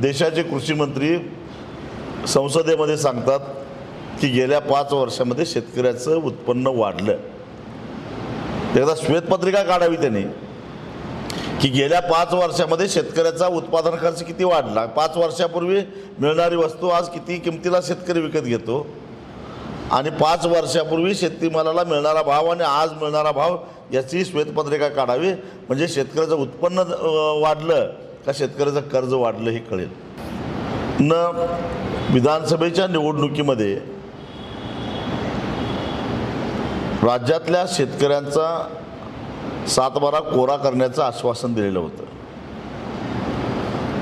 देशाचे कृषी मंत्री संसदेमध्ये सांगतात की गेल्या 5 वर्षामध्ये शेतकऱ्याचं उत्पन्न वाढलं। एकदा श्वेतपत्रिका काढावी त्यांनी की गेल्या 5 वर्षामध्ये शेतकऱ्याचा उत्पादन खर्च किती वाढला, 5 वर्षापूर्वी मिळणारी वस्तू आज किती किमतीला शेतकरी विकत घेतो आणि 5 वर्षापूर्वी शेतीमालाला मिळणारा भाव आणि आज मिळणारा भाव याची श्वेतपत्रिका काढावी, म्हणजे शेतकऱ्याचं उत्पन्न वाढलं का शेतकऱ्याचं कर्ज वाढलं हे कळेल। विधानसभेच्या निवडणुकीमध्ये राज्यातल्या शेतकऱ्यांचा 7/12 कोरा करण्याचं आश्वासन दिलेलं होतं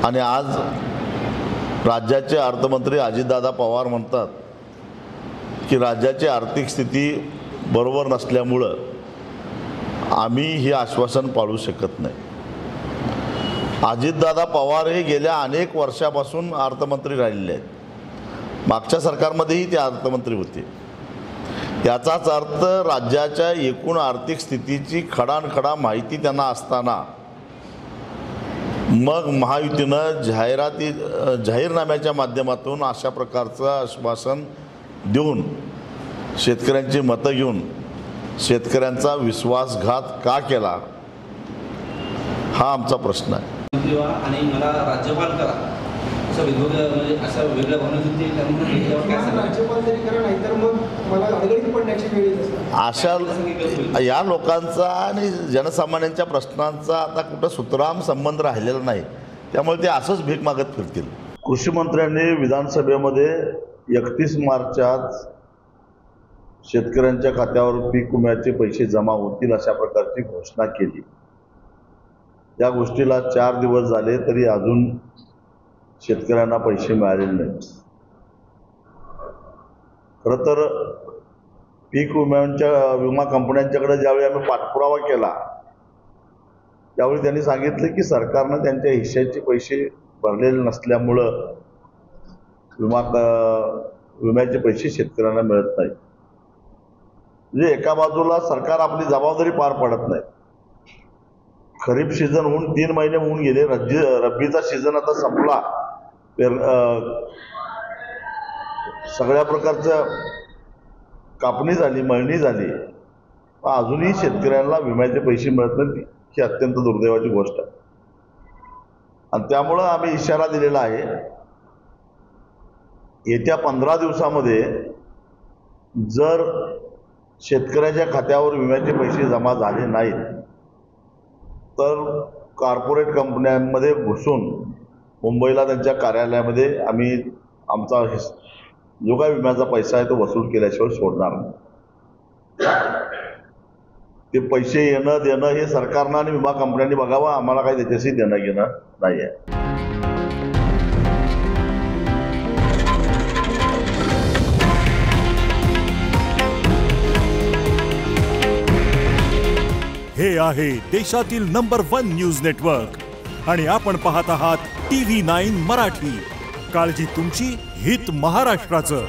आणि आज राज्याचे अर्थमंत्री अजितदादा पवार म्हणतात की राज्याची आर्थिक स्थिती बरोबर नसल्यामुळं आम्ही हे आश्वासन पाळू शकत नाही। अजितदादा पवार हे गेल्या अनेक वर्षापासून अर्थमंत्री राहिलेले आहेत, मागच्या सरकारमध्येही ते अर्थमंत्री होते। याचाच अर्थ राज्याच्या एकूण आर्थिक स्थितीची खडानखडा माहिती त्यांना असताना मग महायुतीनं जाहीरनाम्याच्या माध्यमातून अशा प्रकारचं आश्वासन देऊन शेतकऱ्यांची मतं घेऊन शेतकऱ्यांचा विश्वासघात का केला, हा आमचा प्रश्न आहे। आणि मला राज्यपाल करा असं वेगवेगळं म्हणजे असं वेगळ्या भावना होती, राज्यपाल तरी करा नाहीतर मग मला अडगळीत पडण्याची वेळ येत असते। अशा या लोकांचा आणि जनसामान्यांच्या प्रश्नांचा आता कुठं सुतराम संबंध राहिलेला नाही, त्यामुळे ते असंच भीक मागत फिरतील। कृषी मंत्र्यांनी विधानसभेमध्ये 31 मार्चात शेतकऱ्यांच्या खात्यावर पीक विम्याचे पैसे जमा होतील अशा प्रकारची घोषणा केली। या गोष्टीला 4 दिवस झाले तरी अजून शेतकऱ्यांना पैसे मिळालेले नाहीत। खरं तर पीक विमा कंपन्यांच्याकडे ज्यावेळी आम्ही पाठपुरावा केला त्यावेळी त्यांनी सांगितलं की सरकारनं त्यांच्या हिश्श्याचे पैसे भरलेले नसल्यामुळं विम्याचे पैसे शेतकऱ्यांना मिळत नाहीत। म्हणजे एका बाजूला सरकार आपली जबाबदारी पार पाडत नाही। खरीप सीझन होऊन 3 महिने होऊन गेले, रब्बीचा सीझन आता संपला, सगळ्या प्रकारचं कापणी झाली, मळणी झाली, अजूनही शेतकऱ्यांना विम्याचे पैसे मिळत नाहीत, ही अत्यंत दुर्दैवाची गोष्ट आहे। आणि त्यामुळं आम्ही इशारा दिलेला आहे, येत्या 15 दिवसामध्ये जर शेतकऱ्याच्या खात्यावर विम्याचे पैसे जमा झाले नाहीत तर कॉर्पोरेट कंपन्यांमध्ये घुसून मुंबईला त्यांच्या कार्यालयामध्ये आम्ही आमचा जो काही विम्याचा पैसा आहे तो वसूल केल्याशिवाय सोडणार नाही। ते पैसे येणं देणं हे सरकारनं आणि विमा कंपन्यांनी बघावं, आम्हाला काही त्याच्याशी देणं घेणं नाही आहे। हे आहे देशातील नंबर 1 न्यूज नेटवर्क आणि आपण पाहत आहात TV9 मराठी। काळजी तुमची, हित महाराष्ट्राचं।